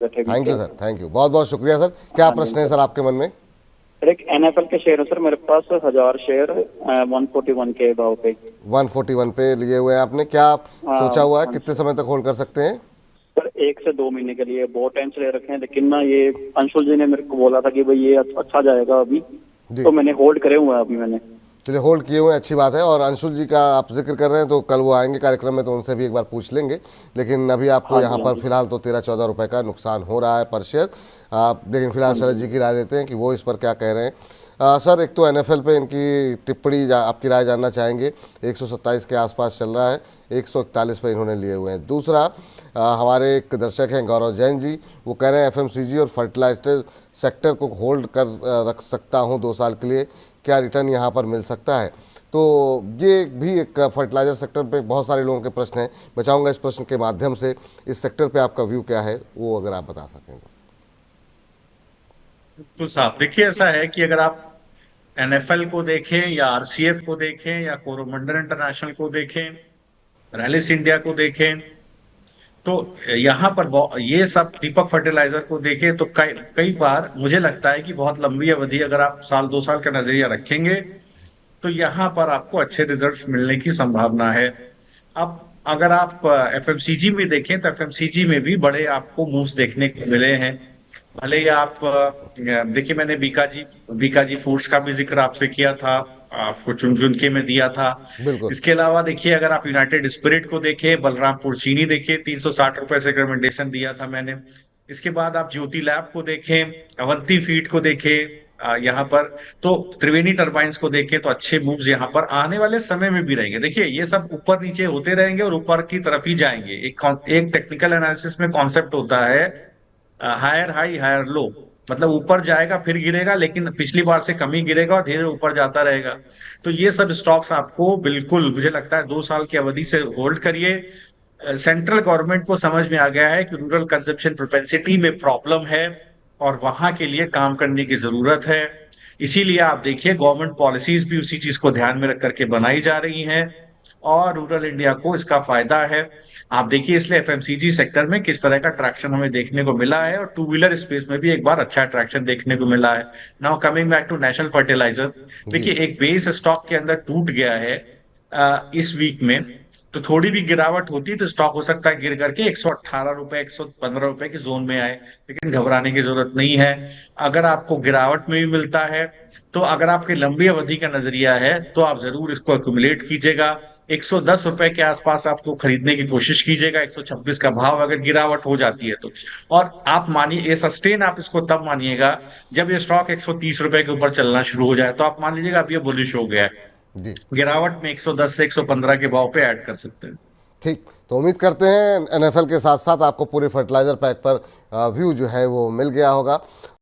बैठे भी thank you थे। सर, थैंक यू, बहुत बहुत शुक्रिया सर। क्या हाँ जी प्रश्न है सर आपके मन में? सर, एक एनएफएल के शेयर है सर मेरे पास, 1000 शेयर 141 के भाव पे। 141 पे लिए हुए हैं आपने, क्या सोचा हुआ है हाँ कितने सर। समय तक होल्ड कर सकते हैं? सर 1 से 2 महीने के लिए बहुत टाइम से ले रखे हैं, लेकिन ना ये अंशुल जी ने मेरे को बोला था कि भाई ये अच्छा जाएगा अभी, जी, तो मैंने होल्ड करे हुए हैं अभी मैंने। चलिए होल्ड किए हुए हैं, अच्छी बात है। और अंशुल जी का आप जिक्र कर रहे हैं तो कल वो आएंगे कार्यक्रम में, तो उनसे भी एक बार पूछ लेंगे। लेकिन अभी आपको हाँ यहाँ जी हाँ पर जी फिलहाल तो 13-14 रुपये का नुकसान हो रहा है पर शेयर। आप लेकिन फिलहाल हाँ शरद जी। जी की राय लेते हैं कि वो इस पर क्या कह रहे हैं। सर एक तो एनएफएल पे इनकी टिप्पणी आपकी राय जानना चाहेंगे। 127 के आसपास चल रहा है, 141 पे इन्होंने लिए हुए हैं। दूसरा, हमारे एक दर्शक हैं गौरव जैन जी, वो कह रहे हैं एफएमसीजी और फर्टिलाइजर सेक्टर को होल्ड कर रख सकता हूं 2 साल के लिए, क्या रिटर्न यहां पर मिल सकता है? तो ये भी एक फर्टिलाइजर सेक्टर पे बहुत सारे लोगों के प्रश्न हैं। मैं चाहूँगा इस प्रश्न के माध्यम से इस सेक्टर पे आपका व्यू क्या है वो अगर आप बता सकें तो साहब देखिए, ऐसा है कि अगर आप एनएफएल को देखें या आरसीएफ को देखें या कोरोमंडल इंटरनेशनल को देखें, रैलिस इंडिया को देखें, तो यहाँ पर ये सब दीपक फर्टिलाइजर को देखें तो कई कई बार मुझे लगता है कि बहुत लंबी अवधि अगर आप 1-2 साल का नजरिया रखेंगे तो यहाँ पर आपको अच्छे रिजल्ट्स मिलने की संभावना है। अब अगर आप एफएमसीजी में देखें तो एफएमसीजी में भी बड़े आपको मूव्स देखने को मिले हैं। भले ही आप देखिए, मैंने बीकाजी फूड्स का भी जिक्र आपसे किया था, आपको चुन चुन के में दिया था। बिल्कुल। इसके अलावा देखिए, अगर आप यूनाइटेड स्पिरिट को देखें, बलरामपुर चीनी देखिए, 360 रुपए से रिकमेंडेशन दिया था मैंने। इसके बाद आप ज्योति लैब को देखें, अवंती फीड को देखें, यहाँ पर तो त्रिवेणी टरबाइंस को देखें, तो अच्छे मूव्स यहाँ पर आने वाले समय में भी रहेंगे। देखिए, ये सब ऊपर नीचे होते रहेंगे और ऊपर की तरफ ही जाएंगे। एक टेक्निकल एनालिसिस में कॉन्सेप्ट होता है हायर हाई हायर लो, मतलब ऊपर जाएगा फिर गिरेगा, लेकिन पिछली बार से कम ही गिरेगा और धीरे ऊपर जाता रहेगा। तो ये सब स्टॉक्स आपको बिल्कुल मुझे लगता है 2 साल की अवधि से होल्ड करिए। सेंट्रल गवर्नमेंट को समझ में आ गया है कि रूरल कंजप्शन प्रोपेंसिटी में प्रॉब्लम है और वहां के लिए काम करने की जरूरत है। इसीलिए आप देखिए, गवर्नमेंट पॉलिसीज भी उसी चीज को ध्यान में रख करके बनाई जा रही हैं और रूरल इंडिया को इसका फायदा है। आप देखिए, इसलिए एफएमसीजी सेक्टर में किस तरह का ट्रैक्शन हमें देखने को मिला है और टू व्हीलर स्पेस में भी एक बार अच्छा ट्रैक्शन देखने को मिला है। Now coming back to National Fertilizer, जी, देखिए एक बेस स्टॉक के अंदर टूट गया है इस वीक में, तो थोड़ी भी गिरावट होती है तो स्टॉक हो सकता है गिर करके 118 रुपए 115 रुपए की जोन में आए, लेकिन घबराने की जरूरत नहीं है। अगर आपको गिरावट में भी मिलता है तो अगर आपकी लंबी अवधि का नजरिया है तो आप जरूर इसको एक्यूमुलेट कीजिएगा। 110 रुपए के आसपास आपको खरीदने की कोशिश कीजिएगा, 126 का भाव अगर गिरावट हो जाती है तो। और आप मानिए, ये सस्टेन आप इसको तब मानिएगा जब ये स्टॉक 130 रुपए के ऊपर चलना शुरू हो जाए, तो आप मान लीजिएगा अब ये बुलिश हो गया है। जी, गिरावट में 110 से 115 के भाव पे ऐड कर सकते हैं। ठीक। तो उम्मीद करते हैं एनएफएल के साथ साथ आपको पूरे फर्टिलाइजर पैक पर व्यू जो है वो मिल गया होगा।